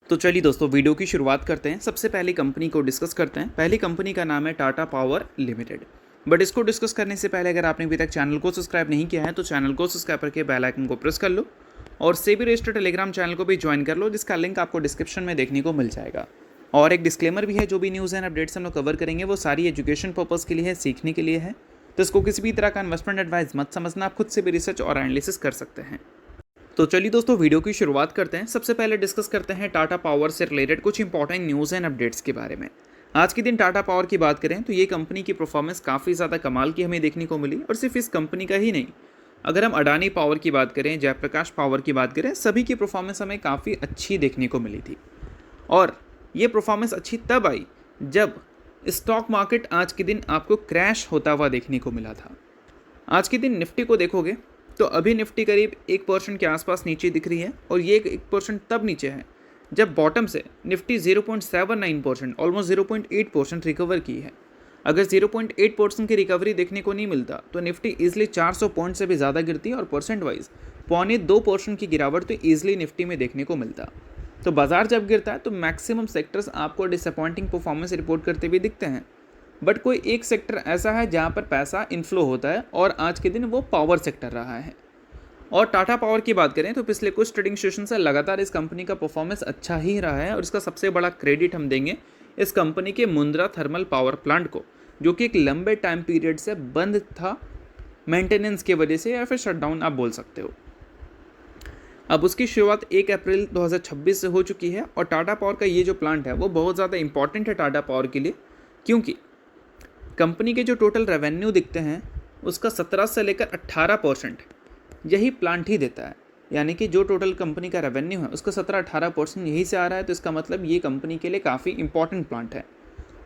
तो चलिए दोस्तों वीडियो की शुरुआत करते हैं। सबसे पहली कंपनी को डिस्कस करते हैं। पहली कंपनी का नाम है टाटा पावर लिमिटेड। बट इसको डिस्कस करने से पहले अगर आपने अभी तक चैनल को सब्सक्राइब नहीं किया है तो चैनल को सब्सक्राइब करके बेल आइकन को प्रेस कर लो और सेबी रजिस्टर्ड टेलीग्राम चैनल को भी ज्वाइन कर लो, जिसका लिंक आपको डिस्क्रिप्शन में देखने को मिल जाएगा। और एक डिस्क्लेमर भी है, जो भी न्यूज़ एंड अपडेट्स हम लोग कवर करेंगे वो सारी एजुकेशन पर्पज़ के लिए है, सीखने के लिए है। तो इसको किसी भी तरह का इन्वेस्टमेंट एडवाइस मत समझना, आप खुद से भी रिसर्च और एनालिसिस कर सकते हैं। तो चलिए दोस्तों वीडियो की शुरुआत करते हैं। सबसे पहले डिस्कस करते हैं टाटा पावर से रिलेटेड कुछ इंपॉर्टेंट न्यूज़ एंड अपडेट्स के बारे में। आज के दिन टाटा पावर की बात करें तो ये कंपनी की परफॉर्मेंस काफ़ी ज़्यादा कमाल की हमें देखने को मिली, और सिर्फ इस कंपनी का ही नहीं, अगर हम अडानी पावर की बात करें, जयप्रकाश पावर की बात करें, सभी की परफॉर्मेंस हमें काफ़ी अच्छी देखने को मिली थी। और ये परफॉर्मेंस अच्छी तब आई जब स्टॉक मार्केट आज के दिन आपको क्रैश होता हुआ देखने को मिला था। आज के दिन निफ्टी को देखोगे तो अभी निफ्टी करीब 1% के आसपास नीचे दिख रही है, और ये 1% तब नीचे है जब बॉटम से निफ्टी 0.79% ऑलमोस्ट 0.8% रिकवर की है। अगर 0.8% की रिकवरी देखने को नहीं मिलता तो निफ्टी ईजिली 400 पॉइंट से भी ज़्यादा गिरती, और परसेंट वाइज 0.25% की गिरावट तो ईजिली निफ्टी में देखने को मिलता। तो बाजार जब गिरता है तो मैक्सिमम सेक्टर्स आपको डिसअपॉइंटिंग परफॉर्मेंस रिपोर्ट करते हुए दिखते हैं, बट कोई एक सेक्टर ऐसा है जहाँ पर पैसा इन्फ्लो होता है, और आज के दिन वो पावर सेक्टर रहा है। और टाटा पावर की बात करें तो पिछले कुछ ट्रेडिंग सेशन से लगातार इस कंपनी का परफॉर्मेंस अच्छा ही रहा है, और इसका सबसे बड़ा क्रेडिट हम देंगे इस कंपनी के मुंद्रा थर्मल पावर प्लांट को, जो कि एक लंबे टाइम पीरियड से बंद था मेंटेनेंस की वजह से, या फिर शटडाउन आप बोल सकते हो। अब उसकी शुरुआत 1 अप्रैल 2026 से हो चुकी है, और टाटा पावर का ये जो प्लांट है वो बहुत ज़्यादा इंपॉर्टेंट है टाटा पावर के लिए, क्योंकि कंपनी के जो टोटल रेवेन्यू दिखते हैं उसका 17 से लेकर 18% यही प्लांट ही देता है। यानी कि जो टोटल कंपनी का रेवेन्यू है उसका 17-18% यही से आ रहा है। तो इसका मतलब ये कंपनी के लिए काफ़ी इंपॉर्टेंट प्लांट है,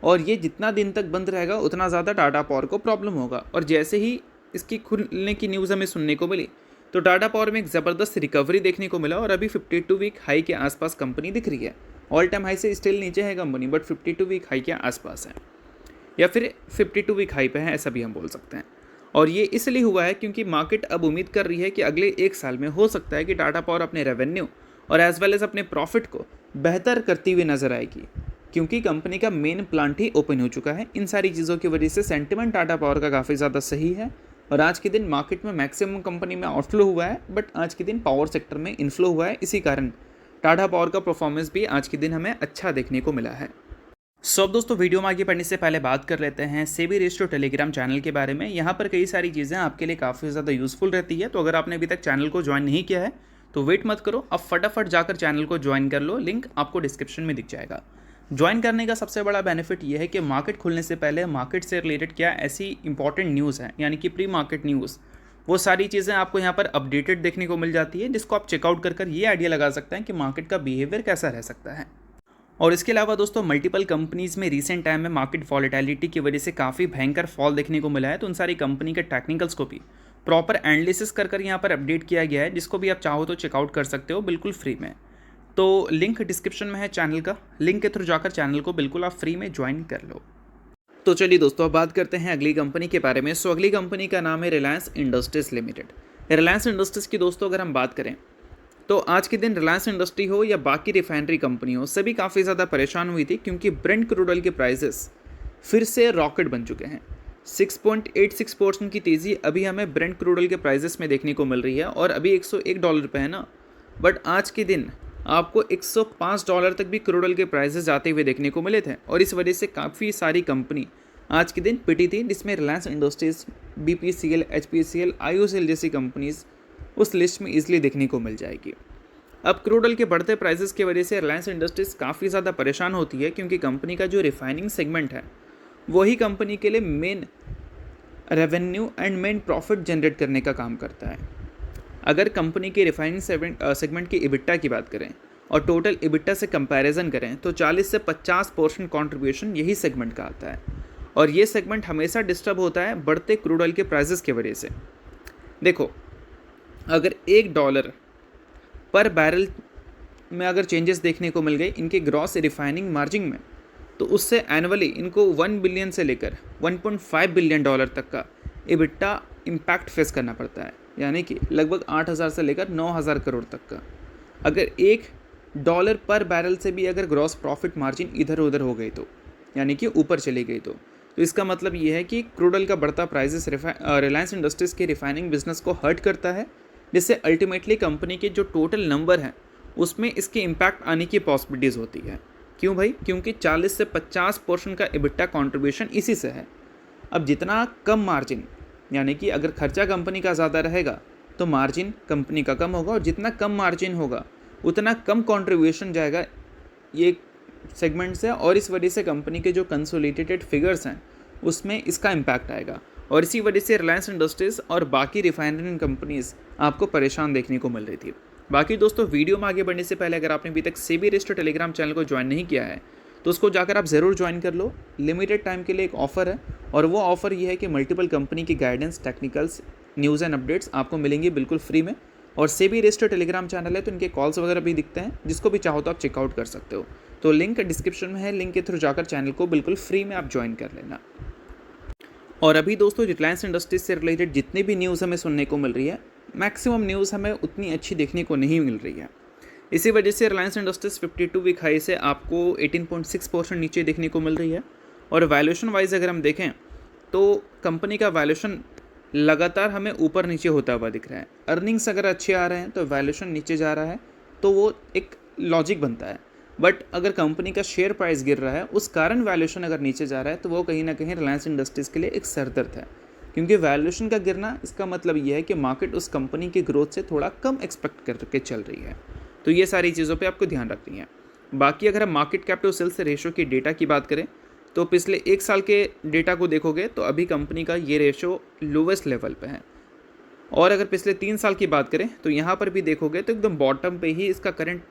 और ये जितना दिन तक बंद रहेगा उतना ज़्यादा टाटा पावर को प्रॉब्लम होगा। और जैसे ही इसकी खुलने की न्यूज़ हमें सुनने को मिली तो टाटा पावर में एक ज़बरदस्त रिकवरी देखने को मिला, और अभी 52 वीक हाई के आसपास कंपनी दिख रही है। ऑल टाइम हाई से स्टिल नीचे है कंपनी, बट 52 वीक हाई के आसपास है, या फिर 52 वीक हाई पे है, ऐसा भी हम बोल सकते हैं। और ये इसलिए हुआ है क्योंकि मार्केट अब उम्मीद कर रही है कि अगले 1 साल में हो सकता है कि टाटा पावर अपने रेवेन्यू और एज वेल एज अपने प्रॉफिट को बेहतर करती हुई नजर आएगी, क्योंकि कंपनी का मेन प्लांट ही ओपन हो चुका है। इन सारी चीज़ों की वजह से सेंटिमेंट टाटा पावर का काफ़ी ज़्यादा सही है, और आज के दिन मार्केट में मैक्सिमम कंपनी में आउटफ्लो हुआ है, बट आज के दिन पावर सेक्टर में इनफ्लो हुआ है। इसी कारण टाटा पावर का परफॉर्मेंस भी आज के दिन हमें अच्छा देखने को मिला है। अब दोस्तों वीडियो में आगे बढ़ने से पहले बात कर लेते हैं सेबी रजिस्टर्ड टेलीग्राम चैनल के बारे में। यहाँ पर कई सारी चीज़ें आपके लिए काफ़ी ज़्यादा यूजफुल रहती है। तो अगर आपने अभी तक चैनल को ज्वाइन नहीं किया है तो वेट मत करो, अब फटाफट जाकर चैनल को ज्वाइन कर लो, लिंक आपको डिस्क्रिप्शन में दिख जाएगा। ज्वाइन करने का सबसे बड़ा बेनिफिट ये है कि मार्केट खुलने से पहले मार्केट से रिलेटेड क्या ऐसी इंपॉर्टेंट न्यूज़ है, यानी कि प्री मार्केट न्यूज़, वो सारी चीज़ें आपको यहाँ पर अपडेटेड देखने को मिल जाती है, जिसको आप चेकआउट कर ये आइडिया लगा सकते हैं कि मार्केट का बिहेवियर कैसा रह सकता है। और इसके अलावा दोस्तों मल्टीपल कंपनीज़ में रीसेंट टाइम में मार्केट वॉलेटिलिटी की वजह से काफ़ी भयंकर फॉल देखने को मिला है, तो उन सारी कंपनी के टेक्निकल्स को भी प्रॉपर एनालिसिस कर यहाँ पर अपडेट किया गया है, जिसको भी आप चाहो तो चेकआउट कर सकते हो बिल्कुल फ्री में। तो लिंक डिस्क्रिप्शन में है चैनल का, लिंक के थ्रू जाकर चैनल को बिल्कुल आप फ्री में ज्वाइन कर लो। तो चलिए दोस्तों अब बात करते हैं अगली कंपनी के बारे में। अगली कंपनी का नाम है Reliance industries limited. Reliance industries की दोस्तों अगर हम बात करें तो आज के दिन रिलायंस इंडस्ट्री हो या बाकी रिफाइनरी कंपनी हो, सभी काफ़ी ज़्यादा परेशान हुई थी, क्योंकि ब्रेंट क्रूड ऑयल के प्राइसेस फिर से रॉकेट बन चुके हैं। 6.86% की तेज़ी अभी हमें ब्रेंट क्रूड ऑयल के प्राइसेस में देखने को मिल रही है, और अभी $101 पे है ना, बट आज के दिन आपको $105 तक भी क्रूड ऑयल के प्राइसेस जाते हुए देखने को मिले थे, और इस वजह से काफ़ी सारी कंपनी आज के दिन पिटी थी, जिसमें Reliance industries, BPCL, HPCL, IOCL जैसी कंपनीज उस लिस्ट में इजीली देखने को मिल जाएगी। अब क्रूड ऑयल के बढ़ते प्राइसेस की वजह से रिलायंस इंडस्ट्रीज काफ़ी ज़्यादा परेशान होती है, क्योंकि कंपनी का जो रिफाइनिंग सेगमेंट है वही कंपनी के लिए main revenue and main profit generate करने का काम करता है। अगर कंपनी के रिफाइनिंग सेगमेंट की इबिट्टा की बात करें और टोटल इबिट्टा से कंपैरिजन करें तो 40 से 50% कॉन्ट्रीब्यूशन यही सेगमेंट का आता है, और ये सेगमेंट हमेशा डिस्टर्ब होता है बढ़ते क्रूड ऑयल के प्राइसेस की वजह से। देखो, अगर $1 पर बैरल में अगर चेंजेस देखने को मिल गए इनके ग्रॉस रिफाइनिंग मार्जिन में, तो उससे एनुअली इनको 1 बिलियन से लेकर $1.5 बिलियन तक का इबिट्टा इम्पैक्ट फेस करना पड़ता है, यानी कि लगभग 8,000 से लेकर 9,000 करोड़ तक का। अगर एक डॉलर पर बैरल से भी अगर ग्रॉस प्रॉफिट मार्जिन इधर उधर हो गई तो, यानी कि ऊपर चली गई तो इसका मतलब ये है कि क्रूड ऑयल का बढ़ता प्राइसेस रिलायंस इंडस्ट्रीज़ के रिफाइनिंग बिजनेस को हर्ट करता है, जिससे अल्टीमेटली कंपनी के जो टोटल नंबर हैं उसमें इसके इम्पैक्ट आने की पॉसिबिलिटीज़ होती है। क्यों भाई? क्योंकि 40 से 50% का EBITDA कंट्रीब्यूशन इसी से है। अब जितना कम मार्जिन, यानी कि अगर खर्चा कंपनी का ज़्यादा रहेगा तो मार्जिन कंपनी का कम होगा, और जितना कम मार्जिन होगा उतना कम कंट्रीब्यूशन जाएगा ये सेगमेंट से, और इस वजह से कंपनी के जो कंसोलिडेटेड फिगर्स हैं उसमें इसका इम्पैक्ट आएगा, और इसी वजह से रिलायंस इंडस्ट्रीज़ और बाकी रिफाइनरी कंपनीज़ आपको परेशान देखने को मिल रही थी। बाकी दोस्तों, वीडियो में आगे बढ़ने से पहले अगर आपने अभी तक सेबी रजिस्टर्ड टेलीग्राम चैनल को ज्वाइन नहीं किया है तो उसको जाकर आप ज़रूर ज्वाइन कर लो। लिमिटेड टाइम के लिए एक ऑफ़र है, और वो ऑफ़र ये है कि मल्टीपल कंपनी की guidance, technicals, news and updates आपको मिलेंगी बिल्कुल फ्री में। और सेबी रजिस्टर्ड टेलीग्राम चैनल है तो इनके कॉल्स वगैरह भी दिखते हैं, जिसको भी चाहो तो आप चेकआउट कर सकते हो। तो लिंक डिस्क्रिप्शन में है, लिंक के थ्रू जाकर चैनल को बिल्कुल फ्री में आप ज्वाइन कर लेना। और अभी दोस्तों, रिलायंस इंडस्ट्रीज से रिलेटेड जितनी भी न्यूज़ हमें सुनने को मिल रही है, मैक्सिमम न्यूज़ हमें उतनी अच्छी देखने को नहीं मिल रही है। इसी वजह से रिलायंस इंडस्ट्रीज 52 वीक हाई से आपको 18.6% नीचे देखने को मिल रही है। और वैल्यूएशन वाइज अगर हम देखें तो कंपनी का वैल्यूएशन लगातार हमें ऊपर नीचे होता हुआ दिख रहा है। अर्निंग्स अगर अच्छे आ रहे हैं तो वैल्यूएशन नीचे जा रहा है, तो वो एक लॉजिक बनता है। बट अगर कंपनी का शेयर प्राइस गिर रहा है, उस कारण वैल्यूएशन अगर नीचे जा रहा है, तो वो कहीं ना कहीं रिलायंस इंडस्ट्रीज़ के लिए एक सरदर्द है। क्योंकि वैल्यूएशन का गिरना, इसका मतलब ये है कि मार्केट उस कंपनी की ग्रोथ से थोड़ा कम एक्सपेक्ट करके चल रही है। तो ये सारी चीज़ों पे आपको ध्यान रखनी है। बाकी अगर हम market cap to sales ratio की डेटा की बात करें तो पिछले एक साल के डेटा को देखोगे तो अभी कंपनी का ये रेशो लोवेस्ट लेवल पे है। और अगर पिछले 3 साल की बात करें तो यहाँ पर भी देखोगे तो एकदम बॉटम पे ही इसका करंट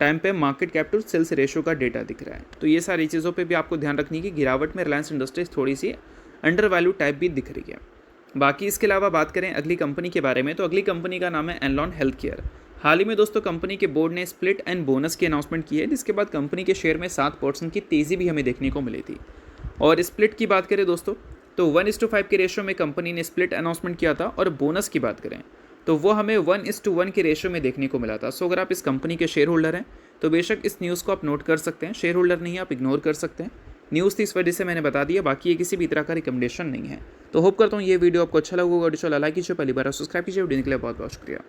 टाइम पे market cap to sales ratio का डेटा दिख रहा है। तो ये सारी चीज़ों पे भी आपको ध्यान रखनी है कि गिरावट में रिलायंस इंडस्ट्रीज थोड़ी सी अंडर वैल्यू टाइप भी दिख रही है। बाकी इसके अलावा बात करें अगली कंपनी के बारे में तो अगली कंपनी का नाम है एनलॉन हेल्थ केयर। हाल ही में दोस्तों कंपनी के बोर्ड ने स्प्लिट एंड बोनस की अनाउंसमेंट की है, जिसके बाद कंपनी के शेयर में 7% की तेज़ी भी हमें देखने को मिली थी। और स्प्लिट की बात करें दोस्तों तो 1:5 के रेशो में कंपनी ने स्प्लिट अनाउंसमेंट किया था, और बोनस की बात करें तो वो हमें 1:1 के रेशो में देखने को मिला था। सो अगर आप इस कंपनी के शेयर होल्डर हैं तो बेशक इस न्यूज़ को आप नोट कर सकते हैं, शेयर होल्डर नहीं आप इग्नोर कर सकते हैं। न्यूज़ थी इस वजह से मैंने बता दिया, बाकी ये किसी भी तरह का रिकमेंडेशन नहीं है। तो होप करता हूँ ये वीडियो आपको अच्छा लगा होगा। लाइक कीजिए, पहली बार सब्सक्राइब कीजिए। वीडियो के लिए बहुत बहुत शुक्रिया।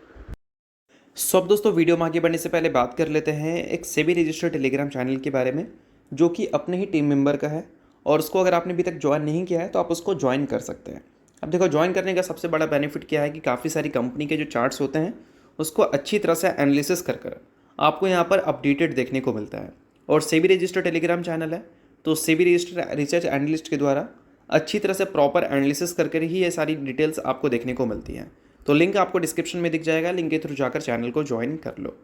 अब दोस्तों, वीडियो में आगे बढ़ने से पहले बात कर लेते हैं एक सेबी रजिस्टर्ड टेलीग्राम चैनल के बारे में, जो कि अपने ही टीम मेंबर का है, और उसको अगर आपने अभी तक ज्वाइन नहीं किया है तो आप उसको ज्वाइन कर सकते हैं। अब देखो, ज्वाइन करने का सबसे बड़ा बेनिफिट क्या है कि काफ़ी सारी कंपनी के जो चार्ट्स होते हैं उसको अच्छी तरह से एनालिसिस कर आपको यहाँ पर अपडेटेड देखने को मिलता है। और सेबी रजिस्टर्ड टेलीग्राम चैनल है तो सेबी रजिस्टर्ड रिसर्च एनालिस्ट के द्वारा अच्छी तरह से प्रॉपर एनालिसिस करके ही ये सारी डिटेल्स आपको देखने को मिलती हैं। तो लिंक आपको डिस्क्रिप्शन में दिख जाएगा, लिंक के थ्रू जाकर चैनल को ज्वाइन कर लो।